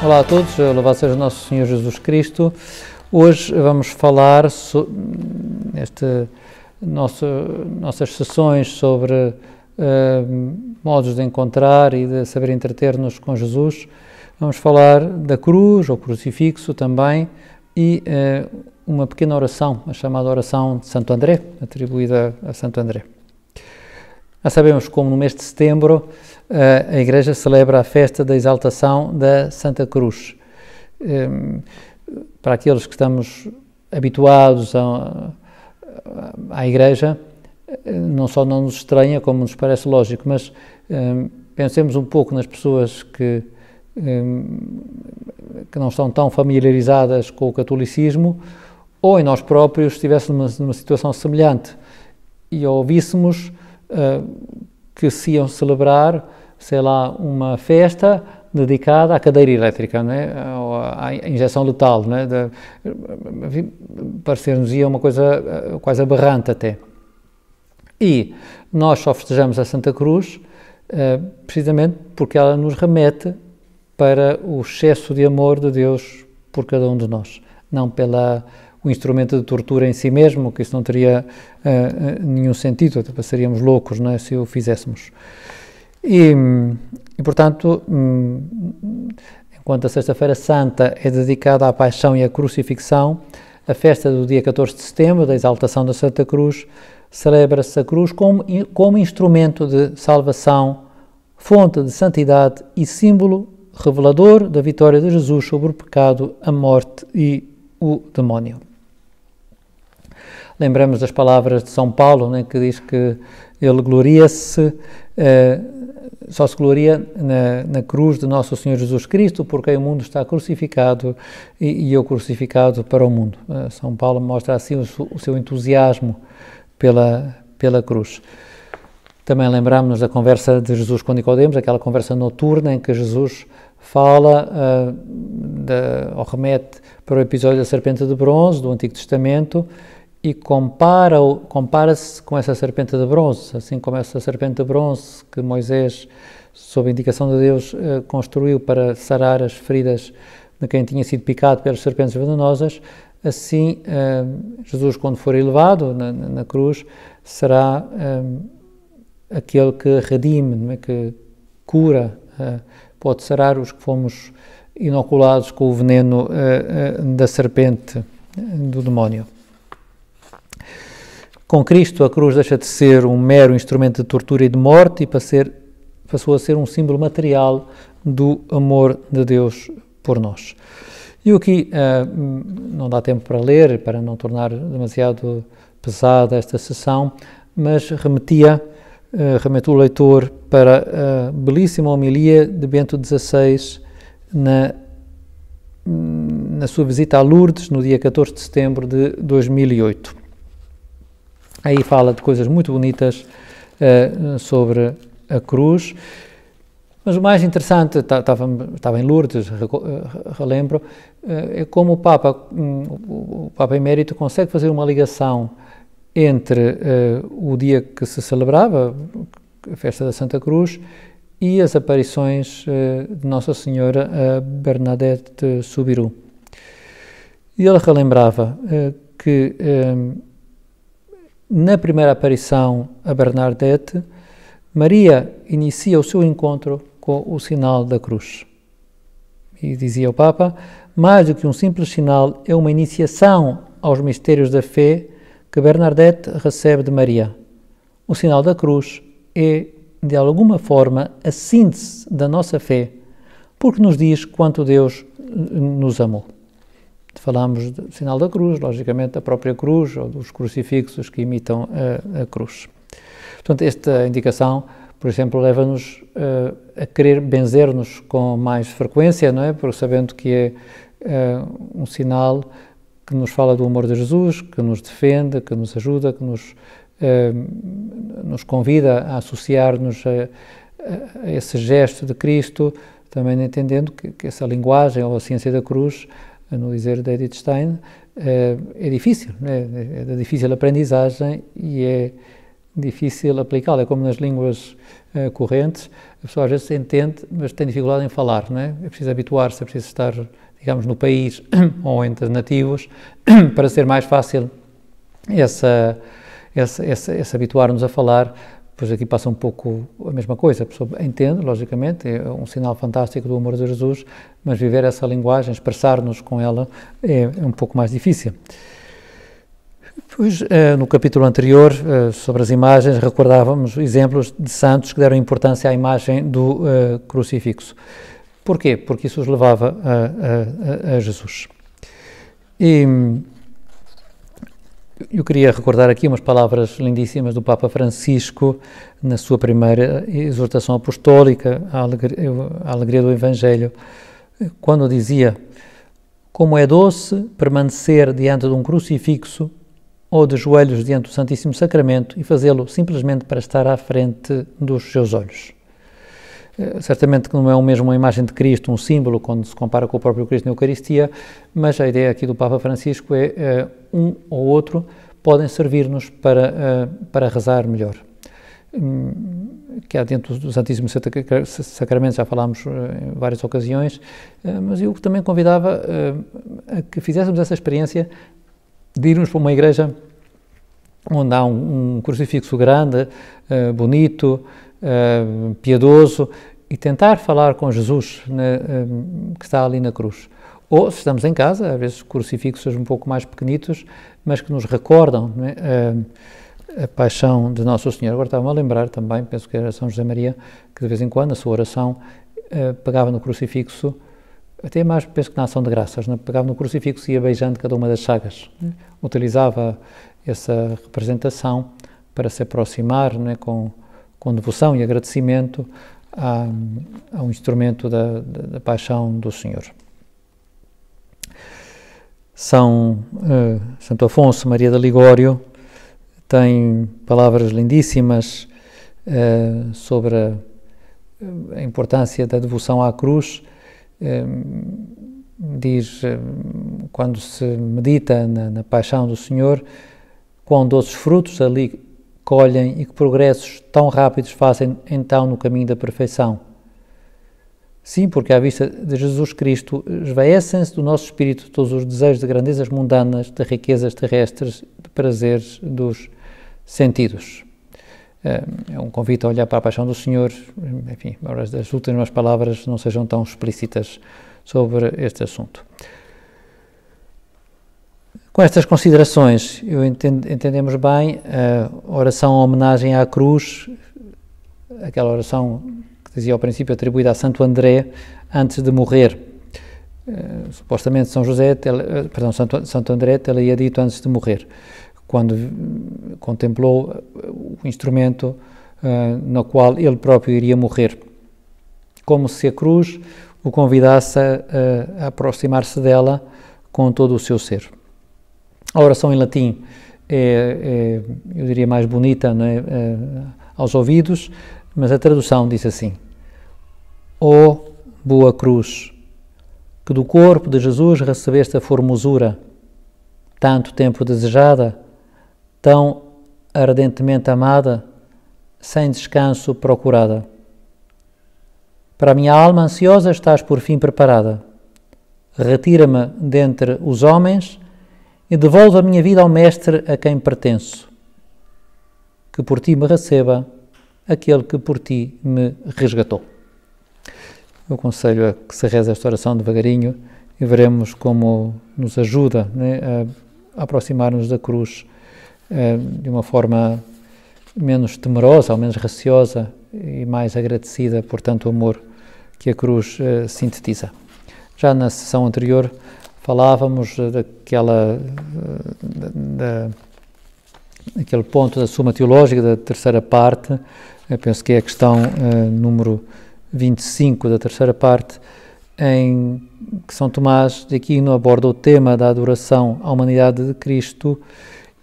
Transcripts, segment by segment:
Olá a todos, louvado seja o nosso Senhor Jesus Cristo. Hoje vamos falar nossas sessões sobre modos de encontrar e de saber entreter-nos com Jesus. Vamos falar da cruz, ou crucifixo também, e uma pequena oração, a chamada oração de Santo André, atribuída a Santo André. Já sabemos como no mês de setembro a Igreja celebra a festa da exaltação da Santa Cruz. Para aqueles que estamos habituados à Igreja, não só não nos estranha, como nos parece lógico, mas pensemos um pouco nas pessoas que não estão tão familiarizadas com o catolicismo, ou em nós próprios estivéssemos numa situação semelhante e ouvíssemos que se iam celebrar, sei lá, uma festa dedicada à cadeira elétrica, não é? Ou à injeção letal, não é? Parecer-nos-ia uma coisa quase aberrante até. E nós só festejamos a Santa Cruz precisamente porque ela nos remete para o excesso de amor de Deus por cada um de nós, não pela o instrumento de tortura em si mesmo, que isso não teria nenhum sentido, até passaríamos loucos, não é, se o fizéssemos. E portanto, enquanto a Sexta-feira Santa é dedicada à paixão e à crucifixão, a festa do dia 14 de setembro, da exaltação da Santa Cruz, celebra-se a cruz como instrumento de salvação, fonte de santidade e símbolo revelador da vitória de Jesus sobre o pecado, a morte e o demónio. Lembramos das palavras de São Paulo, né, que diz que ele gloria-se, só se gloria na cruz de Nosso Senhor Jesus Cristo, porque o mundo está crucificado e eu crucificado para o mundo. São Paulo mostra assim o seu entusiasmo pela cruz. Também lembramos-nos da conversa de Jesus com Nicodemos, aquela conversa noturna em que Jesus fala, ou remete para o episódio da serpente de bronze do Antigo Testamento e compara-se com essa serpente de bronze, assim como essa serpente de bronze que Moisés, sob a indicação de Deus, construiu para sarar as feridas de quem tinha sido picado pelas serpentes venenosas. Assim, Jesus, quando for elevado na cruz, será aquele que redime, não é? Que cura, pode sarar os que fomos inoculados com o veneno da serpente, do demónio. Com Cristo, a cruz deixa de ser um mero instrumento de tortura e de morte e passou a ser um símbolo material do amor de Deus por nós. E aqui não dá tempo para ler, para não tornar demasiado pesada esta sessão, mas remete o leitor para a belíssima homilia de Bento XVI na sua visita a Lourdes, no dia 14 de setembro de 2008. Aí fala de coisas muito bonitas sobre a cruz, mas o mais interessante, estava em Lourdes, relembro, é como o Papa Emérito consegue fazer uma ligação entre o dia que se celebrava, a festa da Santa Cruz, e as aparições de Nossa Senhora a Bernadette Soubirous. E ele relembrava que na primeira aparição a Bernadette, Maria inicia o seu encontro com o sinal da cruz. E dizia o Papa, mais do que um simples sinal, é uma iniciação aos mistérios da fé que Bernadette recebe de Maria. O sinal da cruz é, de alguma forma, a síntese da nossa fé, porque nos diz quanto Deus nos amou. Falamos do sinal da cruz, logicamente da própria cruz, ou dos crucifixos que imitam a cruz. Portanto, esta indicação, por exemplo, leva-nos a querer benzer-nos com mais frequência, não é? Porque sabendo que é um sinal que nos fala do amor de Jesus, que nos defende, que nos ajuda, que nos convida a associar-nos a esse gesto de Cristo, também entendendo que essa linguagem ou a ciência da cruz, no dizer de Edith Stein, é difícil, é de difícil aprendizagem e é difícil aplicá-lo. É como nas línguas correntes, a pessoa às vezes entende, mas tem dificuldade em falar, não é? É preciso habituar-se, é preciso estar, digamos, no país ou entre nativos para ser mais fácil esse habituar-nos a falar. Pois aqui passa um pouco a mesma coisa, a pessoa entende, logicamente, é um sinal fantástico do amor de Jesus, mas viver essa linguagem, expressar-nos com ela é um pouco mais difícil. Pois, no capítulo anterior, sobre as imagens, recordávamos exemplos de santos que deram importância à imagem do crucifixo. Porquê? Porque isso os levava a Jesus. E eu queria recordar aqui umas palavras lindíssimas do Papa Francisco na sua primeira exortação apostólica à alegria do Evangelho, quando dizia: como é doce permanecer diante de um crucifixo ou de joelhos diante do Santíssimo Sacramento e fazê-lo simplesmente para estar à frente dos seus olhos. Certamente que não é o mesmo uma imagem de Cristo, um símbolo, quando se compara com o próprio Cristo na Eucaristia, mas a ideia aqui do Papa Francisco é um ou outro podem servir-nos para rezar melhor. Que há dentro do Santíssimo Sacramento, já falámos em várias ocasiões, mas eu também convidava a que fizéssemos essa experiência de irmos para uma igreja onde há um crucifixo grande, bonito, piedoso, e tentar falar com Jesus, que está ali na cruz. Ou, se estamos em casa, às vezes crucifixos um pouco mais pequenitos, mas que nos recordam, não é, a paixão de Nosso Senhor. Agora estava-me a lembrar também, penso que era São José Maria, que de vez em quando, na sua oração, pegava no crucifixo, até mais, penso que na ação de graças, né? Pegava no crucifixo e ia beijando cada uma das chagas. Né? Utilizava essa representação para se aproximar, né, com devoção e agradecimento a um instrumento da paixão do Senhor. Santo Afonso Maria de Ligório tem palavras lindíssimas sobre a importância da devoção à cruz. Diz, quando se medita na paixão do Senhor, quão doces frutos ali colhem e que progressos tão rápidos fazem então no caminho da perfeição. Sim, porque à vista de Jesus Cristo esvaecem-se do nosso espírito todos os desejos de grandezas mundanas, de riquezas terrestres, de prazeres dos sentidos. É um convite a olhar para a paixão do Senhor, enfim, embora as últimas palavras não sejam tão explícitas sobre este assunto. Com estas considerações, entendemos bem a oração em homenagem à cruz, aquela oração que dizia ao princípio atribuída a Santo André antes de morrer. Supostamente Santo André teria dito antes de morrer, quando contemplou o instrumento no qual ele próprio iria morrer, como se a cruz o convidasse a aproximar-se dela com todo o seu ser. A oração em latim eu diria, mais bonita, não é? Aos ouvidos, mas a tradução diz assim: ó boa cruz, que do corpo de Jesus recebeste a formosura, tanto tempo desejada, tão ardentemente amada, sem descanso procurada. Para a minha alma ansiosa estás por fim preparada. Retira-me dentre os homens e devolve a minha vida ao Mestre a quem pertenço. Que por ti me receba aquele que por ti me resgatou. Eu aconselho a que se reze esta oração devagarinho e veremos como nos ajuda, né, a aproximar-nos da cruz de uma forma menos temerosa ou menos receosa e mais agradecida por tanto amor que a cruz sintetiza. Já na sessão anterior falávamos daquele ponto da Suma Teológica, da terceira parte, eu penso que é a questão número 25 da terceira parte, em que São Tomás de Aquino aborda o tema da adoração à humanidade de Cristo,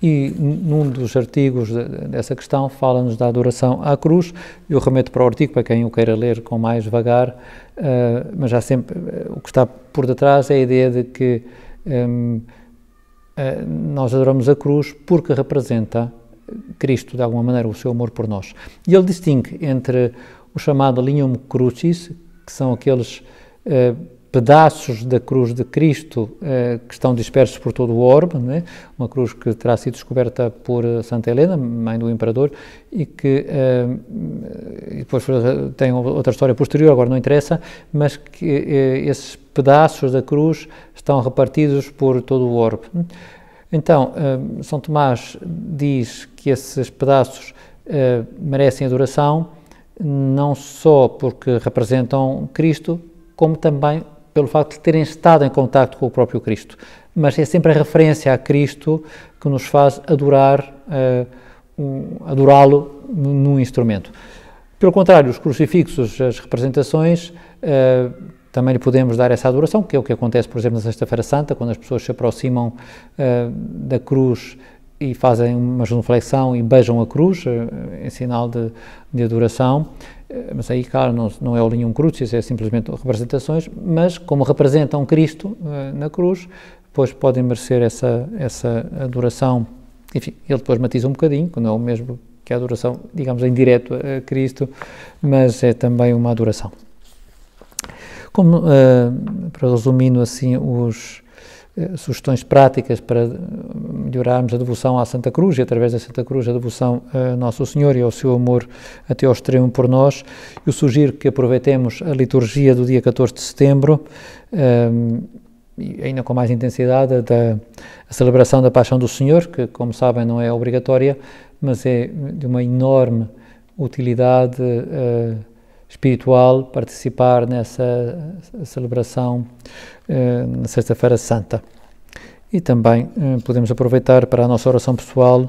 e num dos artigos dessa questão fala-nos da adoração à cruz. Eu remeto para o artigo para quem o queira ler com mais vagar, mas já sempre o que está por detrás é a ideia de que nós adoramos a cruz porque representa Cristo, de alguma maneira, o seu amor por nós. E ele distingue entre o chamado lignum crucis, que são aqueles pedaços da cruz de Cristo que estão dispersos por todo o orbe, né? Uma cruz que terá sido descoberta por Santa Helena, mãe do imperador, e que e depois tem outra história posterior, agora não interessa, mas que esses pedaços da cruz estão repartidos por todo o orbe. Então, São Tomás diz que esses pedaços merecem adoração, não só porque representam Cristo, como também pelo facto de terem estado em contacto com o próprio Cristo. Mas é sempre a referência a Cristo que nos faz adorá-lo num instrumento. Pelo contrário, os crucifixos, as representações, também lhe podemos dar essa adoração, que é o que acontece, por exemplo, na Sexta-feira Santa, quando as pessoas se aproximam da cruz e fazem uma genuflexão e beijam a cruz, em sinal de adoração. Mas aí, claro, não é o lignum crucis, é simplesmente representações, mas como representam Cristo na cruz, depois podem merecer essa adoração. Enfim, ele depois matiza um bocadinho, que não é o mesmo que a adoração, digamos, em direto a Cristo, mas é também uma adoração. Como, para resumindo assim, sugestões práticas para melhorarmos a devoção à Santa Cruz e, através da Santa Cruz, a devoção a Nosso Senhor e ao seu amor até ao extremo por nós. Eu sugiro que aproveitemos a liturgia do dia 14 de setembro, e ainda com mais intensidade, a celebração da Paixão do Senhor, que, como sabem, não é obrigatória, mas é de uma enorme utilidade espiritual participar nessa celebração na Sexta-feira Santa. E também podemos aproveitar para a nossa oração pessoal,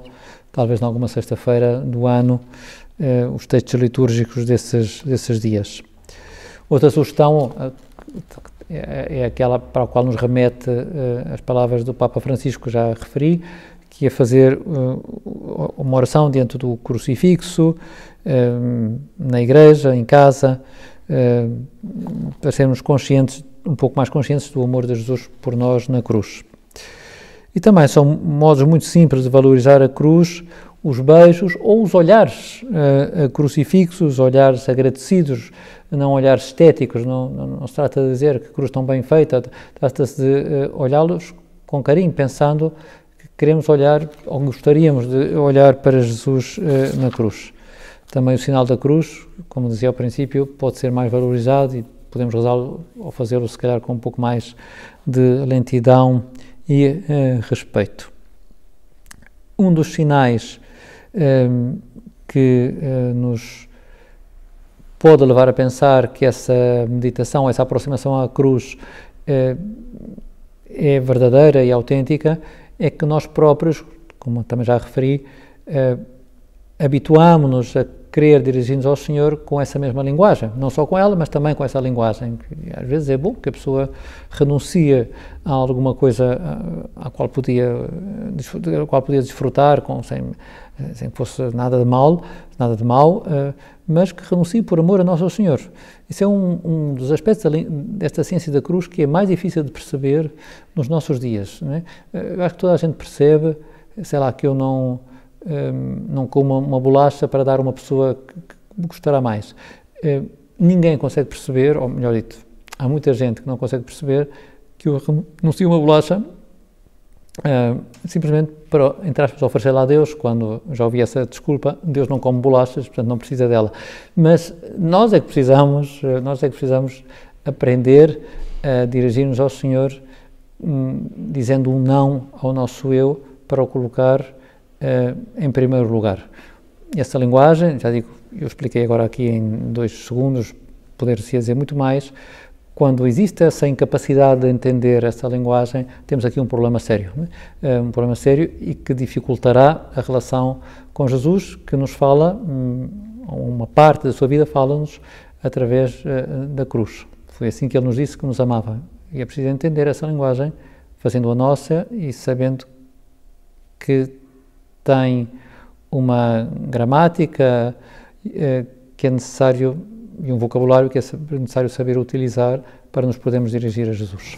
talvez em alguma sexta-feira do ano, os textos litúrgicos desses dias. Outra sugestão é aquela para a qual nos remete as palavras do Papa Francisco, que já referi, que é fazer uma oração diante do crucifixo, na igreja, em casa, para sermos conscientes, um pouco mais conscientes do amor de Jesus por nós na cruz. E também são modos muito simples de valorizar a cruz, os beijos ou os olhares crucifixos, olhares agradecidos, não olhares estéticos. Não se trata de dizer que a cruz tão bem feita, trata-se de olhá-los com carinho, pensando que queremos olhar, ou gostaríamos de olhar para Jesus na cruz. Também o sinal da cruz, como dizia ao princípio, pode ser mais valorizado e podemos rezá-lo ou fazê-lo, se calhar, com um pouco mais de lentidão e respeito. Um dos sinais que nos pode levar a pensar que essa meditação, essa aproximação à cruz é verdadeira e autêntica, é que nós próprios, como também já referi, habituámonos a querer dirigir-nos ao Senhor com essa mesma linguagem, não só com ela, mas também com essa linguagem, que às vezes é bom que a pessoa renuncia a alguma coisa a qual podia desfrutar, sem que fosse nada de mal, mas que renuncie por amor a Nosso Senhor. Isso é um dos aspectos desta ciência da cruz que é mais difícil de perceber nos nossos dias, não é? Eu acho que toda a gente percebe, sei lá, que eu não como uma bolacha para dar a uma pessoa que gostará mais. Ninguém consegue perceber, ou melhor dito, há muita gente que não consegue perceber que eu renuncio uma bolacha simplesmente para, entre aspas, oferecer lá a Deus, quando já ouvi essa desculpa, Deus não come bolachas, portanto não precisa dela. Mas nós é que precisamos aprender a dirigir-nos ao Senhor, dizendo um não ao nosso eu, para o colocar em primeiro lugar. Essa linguagem, já digo, eu expliquei agora aqui em 2 segundos, poder-se dizer muito mais. Quando existe essa incapacidade de entender essa linguagem, temos aqui um problema sério, um problema sério e que dificultará a relação com Jesus, que nos fala, uma parte da sua vida fala-nos através da cruz. Foi assim que ele nos disse que nos amava. E é preciso entender essa linguagem, fazendo a nossa e sabendo que tem uma gramática que é necessário e um vocabulário que é necessário saber utilizar para nos podermos dirigir a Jesus.